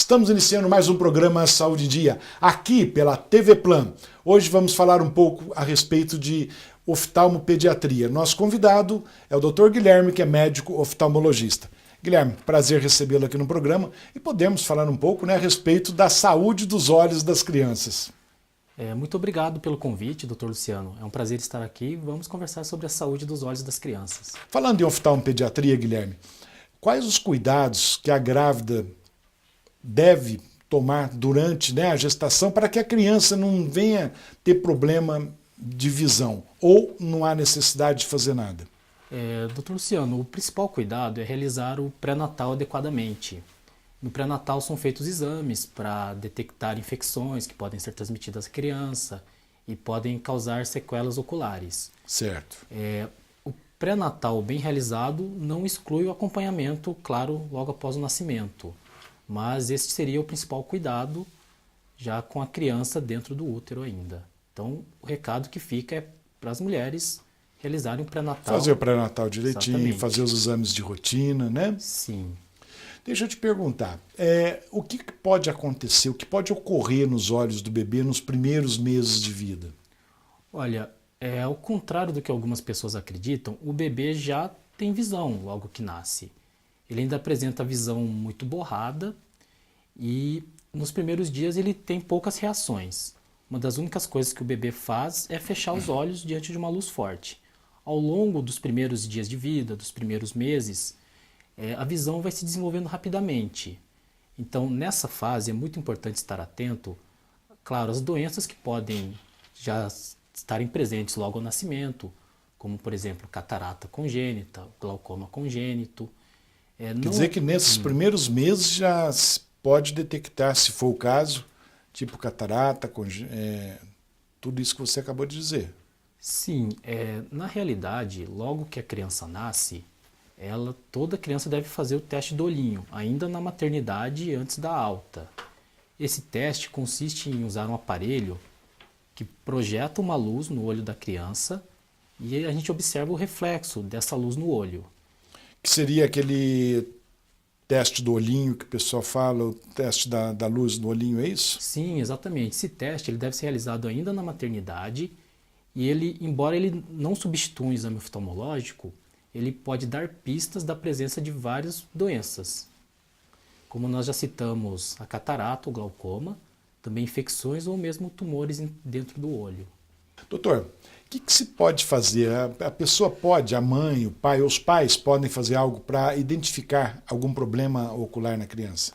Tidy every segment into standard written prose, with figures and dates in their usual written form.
Estamos iniciando mais um programa Saúde em Dia, aqui pela TV Plan. Hoje vamos falar um pouco a respeito de oftalmopediatria. Nosso convidado é o Dr. Guilherme, que é médico oftalmologista. Guilherme, prazer recebê-lo aqui no programa e podemos falar um pouco, a respeito da saúde dos olhos das crianças. Muito obrigado pelo convite, Dr. Luciano. É um prazer estar aqui e vamos conversar sobre a saúde dos olhos das crianças. Falando em oftalmopediatria, Guilherme, quais os cuidados que a grávida deve tomar durante a gestação para que a criança não venha ter problema de visão ou não há necessidade de fazer nada? Dr. Luciano, o principal cuidado é realizar o pré-natal adequadamente. No pré-natal são feitos exames para detectar infecções que podem ser transmitidas à criança e podem causar sequelas oculares. Certo. O pré-natal bem realizado não exclui o acompanhamento, claro, logo após o nascimento. Mas esse seria o principal cuidado já com a criança dentro do útero ainda. Então, o recado que fica é para as mulheres realizarem o pré-natal. Fazer o pré-natal direitinho, Exatamente. fazer os exames de rotina, né? Sim. Deixa eu te perguntar, o que pode acontecer, o que pode ocorrer nos olhos do bebê nos primeiros meses de vida? Olha, ao contrário do que algumas pessoas acreditam, o bebê já tem visão logo que nasce. Ele ainda apresenta a visão muito borrada e nos primeiros dias ele tem poucas reações. Uma das únicas coisas que o bebê faz é fechar os olhos diante de uma luz forte. Ao longo dos primeiros dias de vida, dos primeiros meses, a visão vai se desenvolvendo rapidamente. Então, nessa fase é muito importante estar atento, claro, às doenças que podem já estarem presentes logo ao nascimento, como, por exemplo, catarata congênita, glaucoma congênito. Quer dizer que nesses primeiros meses já se pode detectar, se for o caso, tipo catarata, tudo isso que você acabou de dizer. Sim, na realidade, logo que a criança nasce, toda criança deve fazer o teste do olhinho, ainda na maternidade antes da alta. Esse teste consiste em usar um aparelho que projeta uma luz no olho da criança e a gente observa o reflexo dessa luz no olho. Que seria aquele teste do olhinho que o pessoal fala, o teste da luz no olhinho, é isso? Sim, exatamente. Esse teste ele deve ser realizado ainda na maternidade e embora ele não substitua um exame oftalmológico, ele pode dar pistas da presença de várias doenças. Como nós já citamos, a catarata, o glaucoma, também infecções ou mesmo tumores dentro do olho. Doutor, o que se pode fazer? A pessoa pode, a mãe, o pai ou os pais podem fazer algo para identificar algum problema ocular na criança?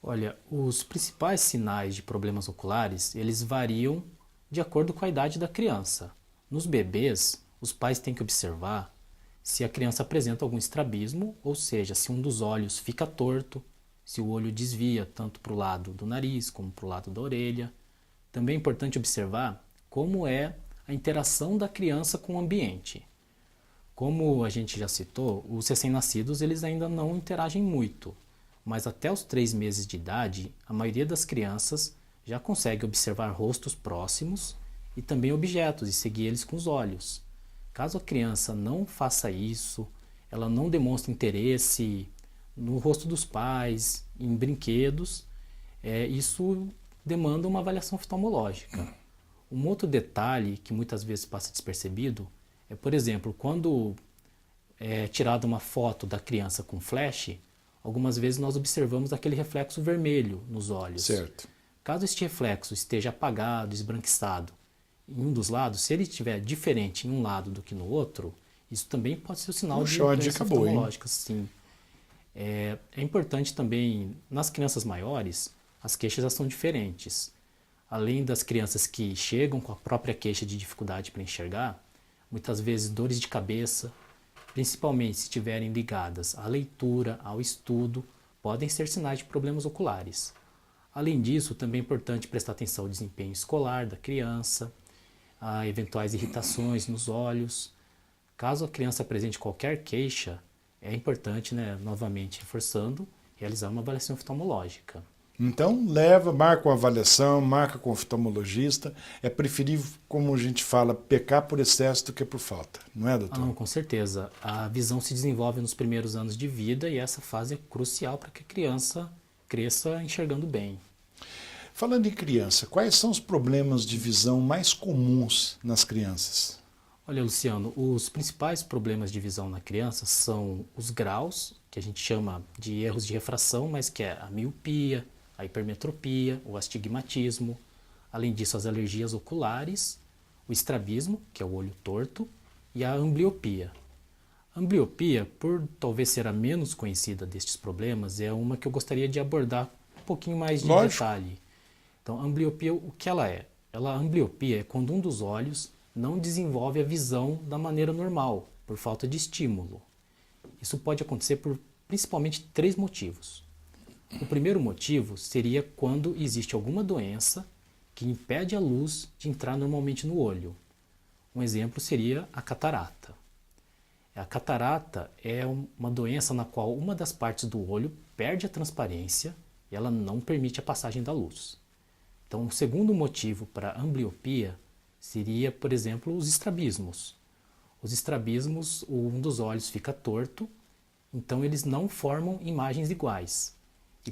Olha, os principais sinais de problemas oculares, eles variam de acordo com a idade da criança. Nos bebês, os pais têm que observar se a criança apresenta algum estrabismo, ou seja, se um dos olhos fica torto, se o olho desvia tanto para o lado do nariz como para o lado da orelha. Também é importante observar como é a interação da criança com o ambiente. Como a gente já citou, os recém-nascidos eles ainda não interagem muito, mas até os 3 meses de idade, a maioria das crianças já consegue observar rostos próximos e também objetos e seguir eles com os olhos. Caso a criança não faça isso, ela não demonstre interesse no rosto dos pais, em brinquedos, isso demanda uma avaliação oftalmológica. Um outro detalhe que muitas vezes passa despercebido é, por exemplo, quando é tirada uma foto da criança com flash, algumas vezes nós observamos aquele reflexo vermelho nos olhos. Certo. Caso este reflexo esteja apagado, esbranquiçado em um dos lados, se ele estiver diferente em um lado do que no outro, isso também pode ser um sinal de doença oftalmológica. Sim. É importante também, nas crianças maiores, as queixas já são diferentes. Além das crianças que chegam com a própria queixa de dificuldade para enxergar, muitas vezes dores de cabeça, principalmente se estiverem ligadas à leitura, ao estudo, podem ser sinais de problemas oculares. Além disso, também é importante prestar atenção ao desempenho escolar da criança, a eventuais irritações nos olhos. Caso a criança apresente qualquer queixa, é importante, novamente reforçando, realizar uma avaliação oftalmológica. Então, marca uma avaliação, marca com o oftalmologista. É preferível, como a gente fala, pecar por excesso do que por falta, não é, doutor? Não, com certeza. A visão se desenvolve nos primeiros anos de vida e essa fase é crucial para que a criança cresça enxergando bem. Falando em criança, quais são os problemas de visão mais comuns nas crianças? Olha, Luciano, os principais problemas de visão na criança são os graus, que a gente chama de erros de refração, mas que é a miopia, a hipermetropia, o astigmatismo. Além disso, as alergias oculares, o estrabismo, que é o olho torto, e a ambliopia. A ambliopia, por talvez ser a menos conhecida destes problemas, é uma que eu gostaria de abordar um pouquinho mais de detalhe. Então, a ambliopia, o que ela é? A ambliopia é quando um dos olhos não desenvolve a visão da maneira normal, por falta de estímulo. Isso pode acontecer por principalmente 3 motivos. O primeiro motivo seria quando existe alguma doença que impede a luz de entrar normalmente no olho. Um exemplo seria a catarata. A catarata é uma doença na qual uma das partes do olho perde a transparência e ela não permite a passagem da luz. Então, o segundo motivo para a ambliopia seria, por exemplo, os estrabismos. Os estrabismos, um dos olhos fica torto, então eles não formam imagens iguais.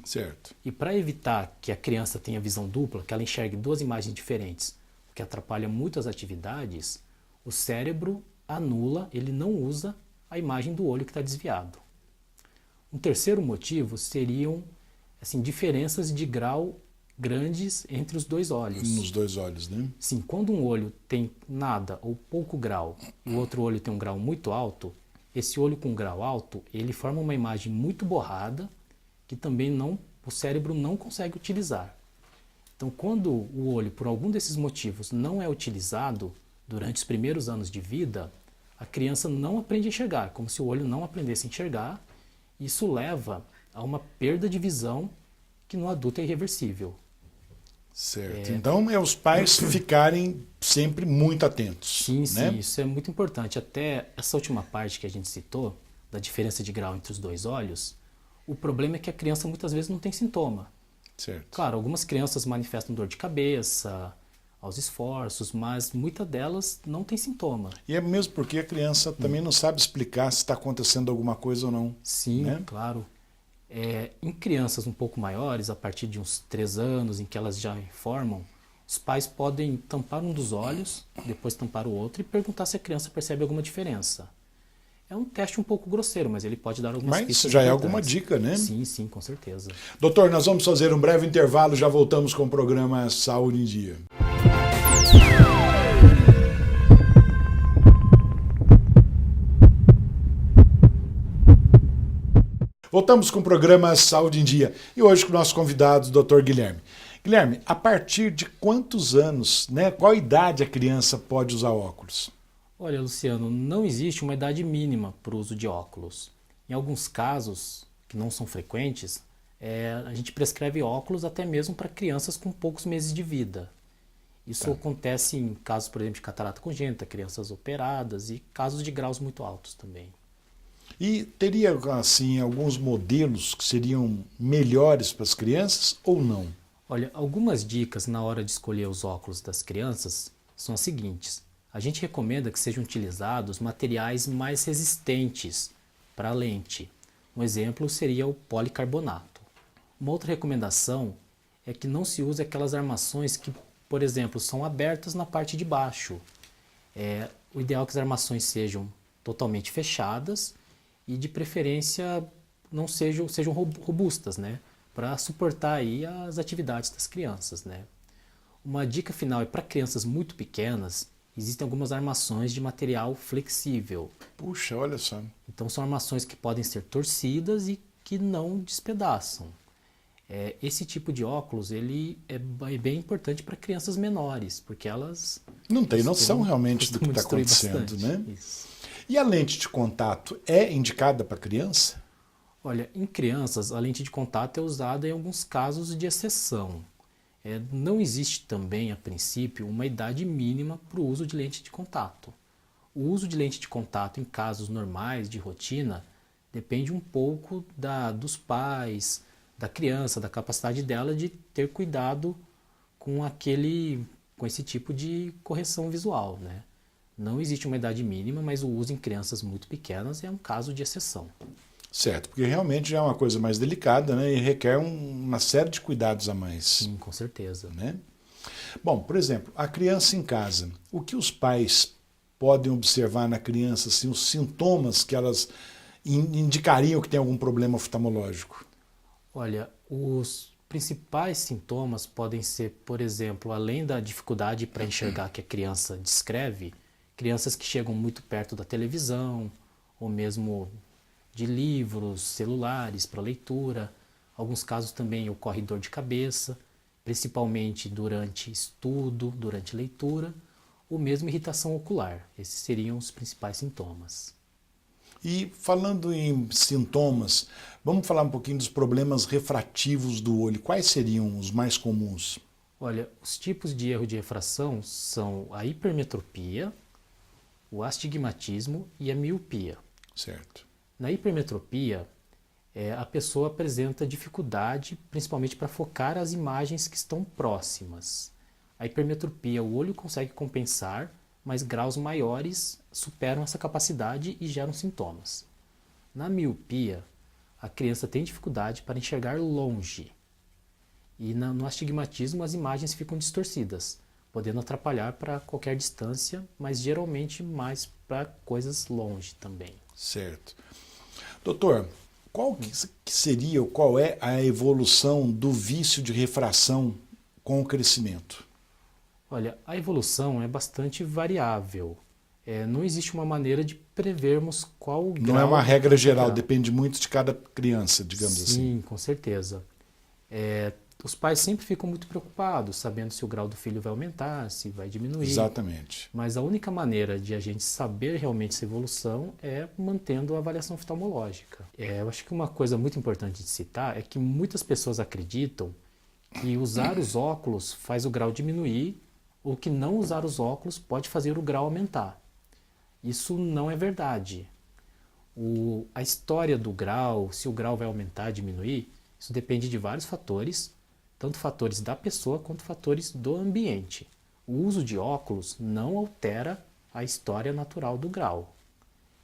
Certo. E para evitar que a criança tenha visão dupla, que ela enxergue 2 imagens diferentes, o que atrapalha muito as atividades, o cérebro anula, ele não usa a imagem do olho que está desviado. Um terceiro motivo seriam diferenças de grau grandes entre os 2 olhos. Nos 2 olhos, né? Sim, quando um olho tem nada ou pouco grau e o outro olho tem um grau muito alto, esse olho com grau alto, ele forma uma imagem muito borrada que também o cérebro não consegue utilizar. Então, quando o olho, por algum desses motivos, não é utilizado durante os primeiros anos de vida, a criança não aprende a enxergar, como se o olho não aprendesse a enxergar. Isso leva a uma perda de visão que no adulto é irreversível. Certo. Então, é os pais ficarem sempre muito atentos. Sim, né? sim, isso é muito importante. Até essa última parte que a gente citou, da diferença de grau entre os 2 olhos, o problema é que a criança muitas vezes não tem sintoma. Certo. Claro, algumas crianças manifestam dor de cabeça, aos esforços, mas muitas delas não têm sintoma. E é mesmo porque a criança também não sabe explicar se está acontecendo alguma coisa ou não. Sim, né? claro. Em crianças um pouco maiores, a partir de uns 3 anos, em que elas já informam, os pais podem tampar um dos olhos, depois tampar o outro e perguntar se a criança percebe alguma diferença. É um teste um pouco grosseiro, mas ele pode dar algumas pistas. Mas já é importantes. alguma dica, né? Sim, sim, com certeza. Doutor, nós vamos fazer um breve intervalo, já voltamos com o programa Saúde em Dia. Voltamos com o programa Saúde em Dia e hoje com o nosso convidado, Dr. Guilherme. Guilherme, a partir de quantos anos, né, qual idade a criança pode usar óculos? Olha, Luciano, não existe uma idade mínima para o uso de óculos. Em alguns casos, que não são frequentes, a gente prescreve óculos até mesmo para crianças com poucos meses de vida. Isso acontece em casos, por exemplo, de catarata congênita, crianças operadas e casos de graus muito altos também. E teria, assim, alguns modelos que seriam melhores para as crianças ou não? Olha, algumas dicas na hora de escolher os óculos das crianças são as seguintes. A gente recomenda que sejam utilizados materiais mais resistentes para a lente. Um exemplo seria o policarbonato. Uma outra recomendação é que não se use aquelas armações que, por exemplo, são abertas na parte de baixo. O ideal é que as armações sejam totalmente fechadas e, de preferência, não sejam robustas, né? Para suportar aí as atividades das crianças, né? Uma dica final é para crianças muito pequenas, existem algumas armações de material flexível. Puxa, olha só. Então são armações que podem ser torcidas e que não despedaçam. Esse tipo de óculos ele é bem importante para crianças menores, porque elas não tem noção realmente do que está acontecendo, bastante, né? Isso. E a lente de contato é indicada para criança? Olha, em crianças a lente de contato é usada em alguns casos de exceção. Não existe também, a princípio, uma idade mínima para o uso de lente de contato. O uso de lente de contato em casos normais, de rotina, depende um pouco dos pais, da criança, da capacidade dela de ter cuidado com esse tipo de correção visual, né? Não existe uma idade mínima, mas o uso em crianças muito pequenas é um caso de exceção. Certo, porque realmente já é uma coisa mais delicada, né, e requer uma série de cuidados a mais. Sim, com certeza. Né? Bom, por exemplo, a criança em casa, o que os pais podem observar na criança, assim, os sintomas que elas indicariam que tem algum problema oftalmológico? Olha, os principais sintomas podem ser, por exemplo, além da dificuldade para enxergar que a criança descreve, crianças que chegam muito perto da televisão, ou mesmo de livros, celulares para leitura. Alguns casos também ocorre dor de cabeça, principalmente durante estudo, durante leitura, ou mesmo irritação ocular. Esses seriam os principais sintomas. E falando em sintomas, vamos falar um pouquinho dos problemas refrativos do olho. Quais seriam os mais comuns? Olha, os tipos de erro de refração são a hipermetropia, o astigmatismo e a miopia. Certo. Na hipermetropia, a pessoa apresenta dificuldade, principalmente para focar as imagens que estão próximas. A hipermetropia, o olho consegue compensar, mas graus maiores superam essa capacidade e geram sintomas. Na miopia, a criança tem dificuldade para enxergar longe. E no astigmatismo, as imagens ficam distorcidas, podendo atrapalhar para qualquer distância, mas geralmente mais para coisas longe também. Certo. Doutor, qual é a evolução do vício de refração com o crescimento? Olha, a evolução é bastante variável. Não existe uma maneira de prevermos qual grau... Não é uma regra geral, depende muito de cada criança, digamos assim. Sim, com certeza. Os pais sempre ficam muito preocupados, sabendo se o grau do filho vai aumentar, se vai diminuir. Exatamente. Mas a única maneira de a gente saber realmente essa evolução é mantendo a avaliação oftalmológica. Eu acho que uma coisa muito importante de citar é que muitas pessoas acreditam que usar os óculos faz o grau diminuir ou que não usar os óculos pode fazer o grau aumentar. Isso não é verdade. A história do grau, se o grau vai aumentar, diminuir, isso depende de vários fatores, tanto fatores da pessoa quanto fatores do ambiente. O uso de óculos não altera a história natural do grau.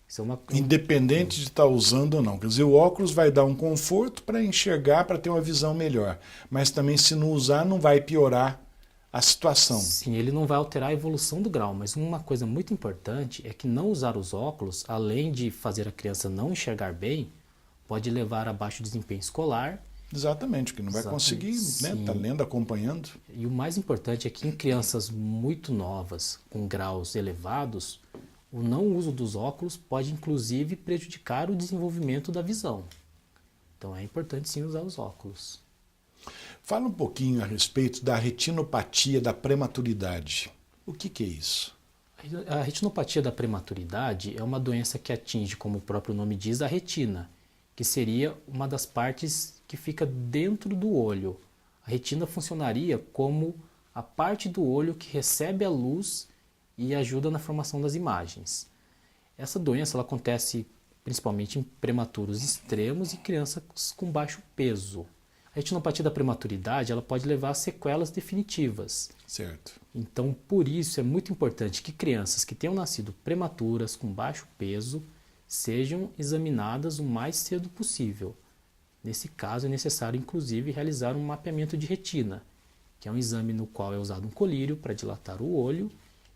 Isso é Independente de estar usando ou não. Quer dizer, o óculos vai dar um conforto para enxergar, para ter uma visão melhor. Mas também, se não usar, não vai piorar a situação. Sim, ele não vai alterar a evolução do grau, mas uma coisa muito importante é que não usar os óculos, além de fazer a criança não enxergar bem, pode levar a baixo desempenho escolar. Exatamente, porque não vai conseguir, né, tá lendo, acompanhando. E o mais importante é que em crianças muito novas, com graus elevados, o não uso dos óculos pode inclusive prejudicar o desenvolvimento da visão. Então é importante sim usar os óculos. Fala um pouquinho a respeito da retinopatia da prematuridade. O que é isso? A retinopatia da prematuridade é uma doença que atinge, como o próprio nome diz, a retina, que seria uma das partes que fica dentro do olho. A retina funcionaria como a parte do olho que recebe a luz e ajuda na formação das imagens. Essa doença ela acontece principalmente em prematuros extremos e crianças com baixo peso. A retinopatia da prematuridade ela pode levar a sequelas definitivas. Certo. Então, por isso é muito importante que crianças que tenham nascido prematuras, com baixo peso, sejam examinadas o mais cedo possível. Nesse caso, é necessário, inclusive, realizar um mapeamento de retina, que é um exame no qual é usado um colírio para dilatar o olho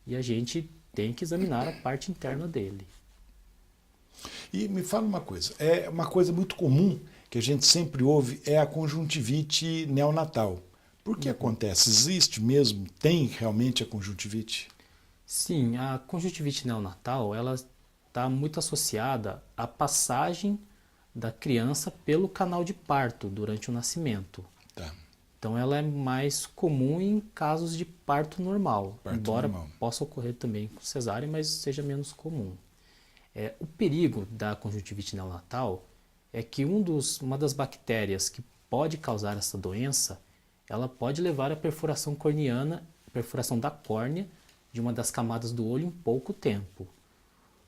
e a gente tem que examinar a parte interna dele. E me fala uma coisa, é uma coisa muito comum que a gente sempre ouve é a conjuntivite neonatal. Por que acontece? Existe mesmo? Tem realmente a conjuntivite? Sim, a conjuntivite neonatal ela está muito associada à passagem da criança pelo canal de parto durante o nascimento. Tá. Então ela é mais comum em casos de parto normal, embora possa ocorrer também com cesárea, mas seja menos comum. O perigo da conjuntivite neonatal é que uma das bactérias que pode causar essa doença, ela pode levar à perfuração corneana, perfuração da córnea de uma das camadas do olho em pouco tempo.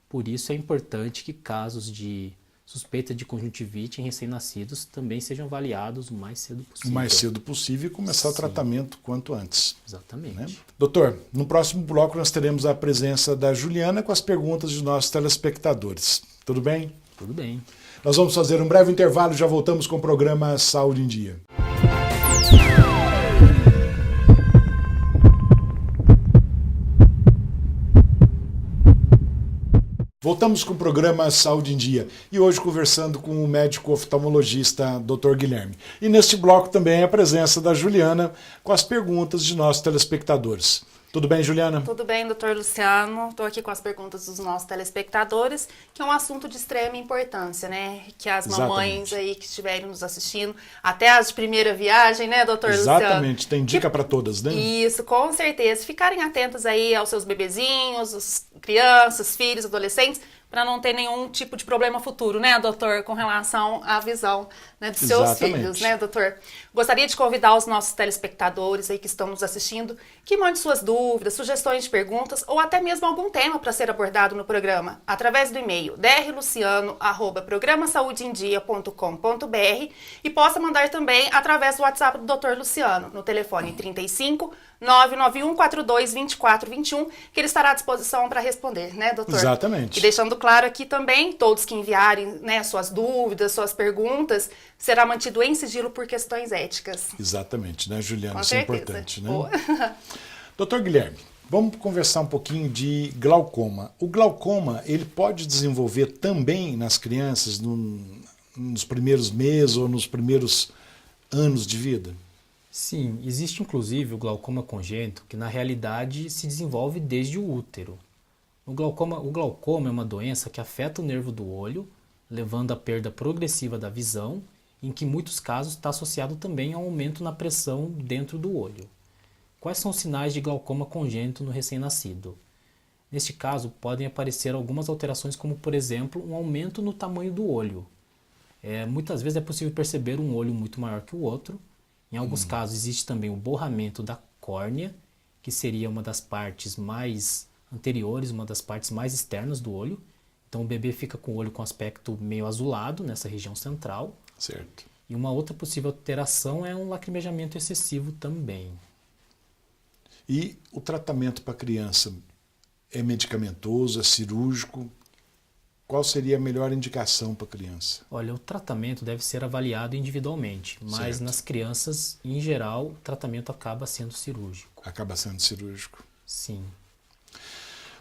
Por isso é importante que casos de suspeita de conjuntivite em recém-nascidos também sejam avaliados o mais cedo possível. O mais cedo possível e começar o tratamento quanto antes. Exatamente. Né? Doutor, no próximo bloco nós teremos a presença da Juliana com as perguntas dos nossos telespectadores. Tudo bem? Tudo bem. Nós vamos fazer um breve intervalo e já voltamos com o programa Saúde em Dia. Voltamos com o programa Saúde em Dia e hoje conversando com o médico oftalmologista Dr. Guilherme. E neste bloco também a presença da Juliana com as perguntas de nossos telespectadores. Tudo bem, Juliana? Tudo bem, doutor Luciano. Estou aqui com as perguntas dos nossos telespectadores, que é um assunto de extrema importância, né? Que as mamães aí que estiverem nos assistindo, até as de primeira viagem, né, doutor Luciano? Exatamente, tem dica para todas, né? Isso, com certeza. Ficarem atentas aí aos seus bebezinhos, as crianças, filhos, adolescentes, para não ter nenhum tipo de problema futuro, né, doutor, com relação à visão, né, dos seus filhos, né, doutor? Gostaria de convidar os nossos telespectadores aí que estão nos assistindo que mandem suas dúvidas, sugestões de perguntas ou até mesmo algum tema para ser abordado no programa através do e-mail drluciano@programasaudeendia.com.br e possa mandar também através do WhatsApp do Dr. Luciano no telefone 35 991 42 24 21, que ele estará à disposição para responder, né, doutor? Exatamente. E deixando claro aqui também, todos que enviarem, né, suas dúvidas, suas perguntas, será mantido em sigilo por questões éticas. Exatamente, né, Juliana? Com Isso certeza. é importante, né? Boa. Doutor Guilherme, vamos conversar um pouquinho de glaucoma. O glaucoma, ele pode desenvolver também nas crianças nos primeiros meses ou nos primeiros anos de vida? Sim, existe inclusive o glaucoma congênito, que na realidade se desenvolve desde o útero. O glaucoma é uma doença que afeta o nervo do olho, levando à perda progressiva da visão, em que em muitos casos está associado também a um aumento na pressão dentro do olho. Quais são os sinais de glaucoma congênito no recém-nascido? Neste caso, podem aparecer algumas alterações, como por exemplo, um aumento no tamanho do olho. Muitas vezes é possível perceber um olho muito maior que o outro. Em alguns casos existe também o borramento da córnea, que seria uma das partes mais anteriores, uma das partes mais externas do olho. Então o bebê fica com o olho com aspecto meio azulado nessa região central. Certo. E uma outra possível alteração é um lacrimejamento excessivo também. E o tratamento para a criança é medicamentoso, é cirúrgico? Qual seria a melhor indicação para a criança? Olha, o tratamento deve ser avaliado individualmente, mas Certo. nas crianças, em geral, o tratamento acaba sendo cirúrgico. Acaba sendo cirúrgico. Sim.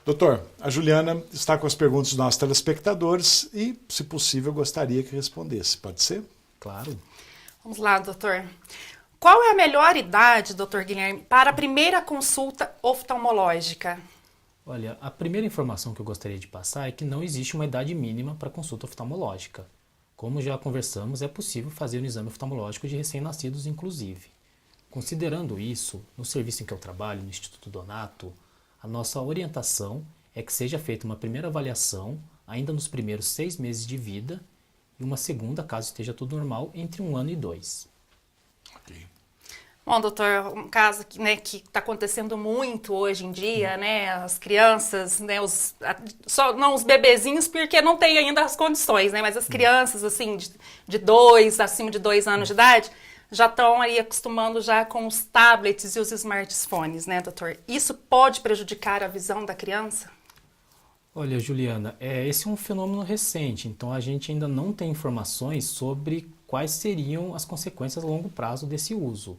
Doutor, a Juliana está com as perguntas dos nossos telespectadores e, se possível, eu gostaria que respondesse. Pode ser? Claro. Vamos lá, doutor. Qual é a melhor idade, doutor Guilherme, para a primeira consulta oftalmológica? Olha, a primeira informação que eu gostaria de passar é que não existe uma idade mínima para consulta oftalmológica. Como já conversamos, é possível fazer um exame oftalmológico de recém-nascidos, inclusive. Considerando isso, no serviço em que eu trabalho, no Instituto Donato, a nossa orientação é que seja feita uma primeira avaliação ainda nos primeiros 6 meses de vida e uma segunda, caso esteja tudo normal, entre 1 ano e 2. Ok. Bom, doutor, um caso que está acontecendo muito hoje em dia, né? As crianças, né? Não os bebezinhos, porque não tem ainda as condições, né? Mas as crianças, assim, acima de 2 anos de idade, já estão aí acostumando já com os tablets e os smartphones, né, doutor? Isso pode prejudicar a visão da criança? Olha, Juliana, esse é um fenômeno recente, então a gente ainda não tem informações sobre quais seriam as consequências a longo prazo desse uso.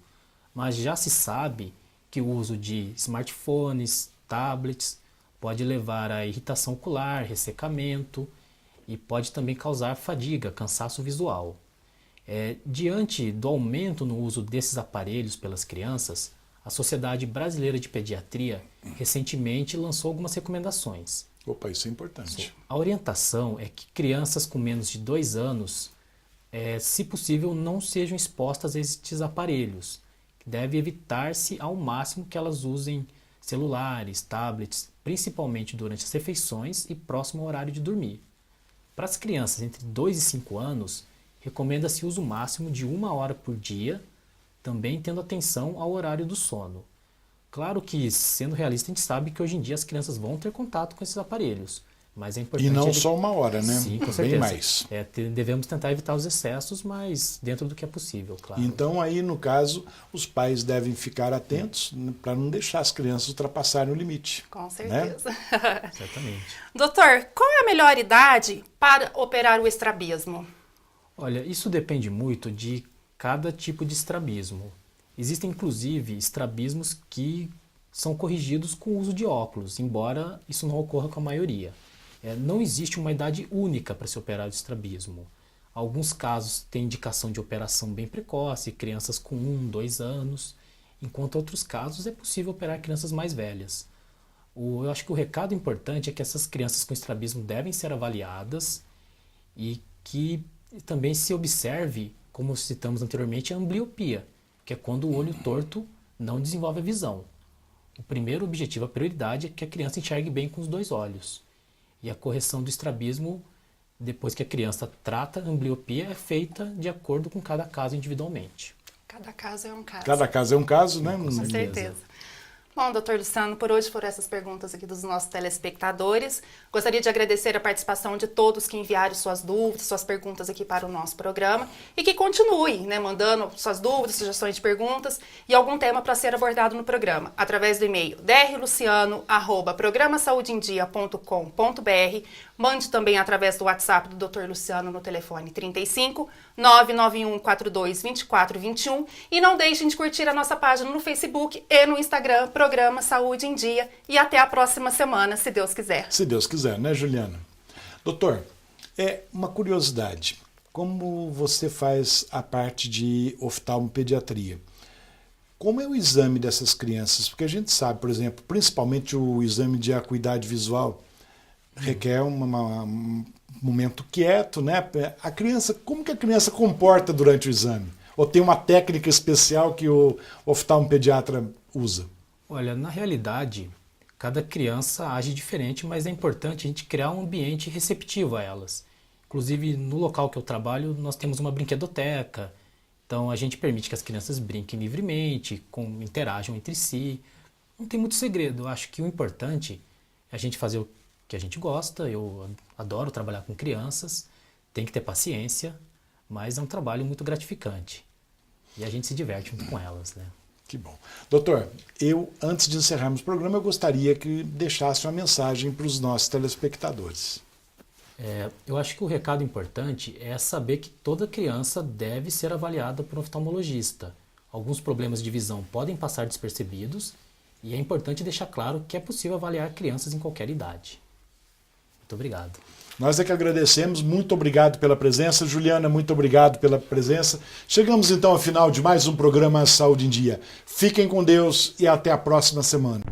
Mas já se sabe que o uso de smartphones, tablets, pode levar a irritação ocular, ressecamento e pode também causar fadiga, cansaço visual. Diante do aumento no uso desses aparelhos pelas crianças, a Sociedade Brasileira de Pediatria recentemente lançou algumas recomendações. Opa, isso é importante. A orientação é que crianças com menos de 2 anos, se possível, não sejam expostas a estes aparelhos. Deve evitar-se ao máximo que elas usem celulares, tablets, principalmente durante as refeições e próximo ao horário de dormir. Para as crianças entre 2 e 5 anos, recomenda-se o uso máximo de 1 hora por dia, também tendo atenção ao horário do sono. Claro que, sendo realista, a gente sabe que hoje em dia as crianças vão ter contato com esses aparelhos, mas é importante... E não só 1 hora, né? Sim, com certeza. Bem mais. Devemos tentar evitar os excessos, mas dentro do que é possível, claro. Então aí, no caso, os pais devem ficar atentos para não deixar as crianças ultrapassarem o limite. Com certeza. Certamente. Doutor, qual é a melhor idade para operar o estrabismo? Olha, isso depende muito de cada tipo de estrabismo. Existem, inclusive, estrabismos que são corrigidos com o uso de óculos, embora isso não ocorra com a maioria. Não existe uma idade única para se operar o estrabismo. Alguns casos têm indicação de operação bem precoce, crianças com 1, 2 anos, enquanto outros casos é possível operar crianças mais velhas. Eu acho que o recado importante é que essas crianças com estrabismo devem ser avaliadas e que também se observe, como citamos anteriormente, a ambliopia, que é quando o olho torto não desenvolve a visão. O primeiro objetivo, a prioridade, é que a criança enxergue bem com os 2 olhos. E a correção do estrabismo, depois que a criança trata a ambliopia, é feita de acordo com cada caso individualmente. Cada caso é um caso. Cada caso é um caso, né? Com certeza. Bom, doutor Luciano, por hoje foram essas perguntas aqui dos nossos telespectadores. Gostaria de agradecer a participação de todos que enviaram suas dúvidas, suas perguntas aqui para o nosso programa e que continuem, né, mandando suas dúvidas, sugestões de perguntas e algum tema para ser abordado no programa, através do e-mail drluciano@programasaudeendia.com.br. Mande também através do WhatsApp do Dr. Luciano no telefone 35 991 42 24 21 e não deixem de curtir a nossa página no Facebook e no Instagram, Programa Saúde em Dia, e até a próxima semana, se Deus quiser. Se Deus quiser, né, Juliana? Doutor, uma curiosidade. Como você faz a parte de oftalmopediatria? Como é o exame dessas crianças? Porque a gente sabe, por exemplo, principalmente o exame de acuidade visual requer um momento quieto, né? A criança, como que a criança comporta durante o exame? Ou tem uma técnica especial que o oftalmopediatra usa? Olha, na realidade, cada criança age diferente, mas é importante a gente criar um ambiente receptivo a elas. Inclusive, no local que eu trabalho, nós temos uma brinquedoteca, então a gente permite que as crianças brinquem livremente, interajam entre si. Não tem muito segredo, eu acho que o importante é a gente fazer o que a gente gosta. Eu adoro trabalhar com crianças, tem que ter paciência, mas é um trabalho muito gratificante. E a gente se diverte junto com elas, né? Que bom. Doutor, antes de encerrarmos o programa, eu gostaria que deixasse uma mensagem para os nossos telespectadores. Eu acho que o recado importante é saber que toda criança deve ser avaliada por um oftalmologista. Alguns problemas de visão podem passar despercebidos e é importante deixar claro que é possível avaliar crianças em qualquer idade. Muito obrigado. Nós é que agradecemos, muito obrigado pela presença. Juliana, muito obrigado pela presença. Chegamos então ao final de mais um programa Saúde em Dia. Fiquem com Deus e até a próxima semana.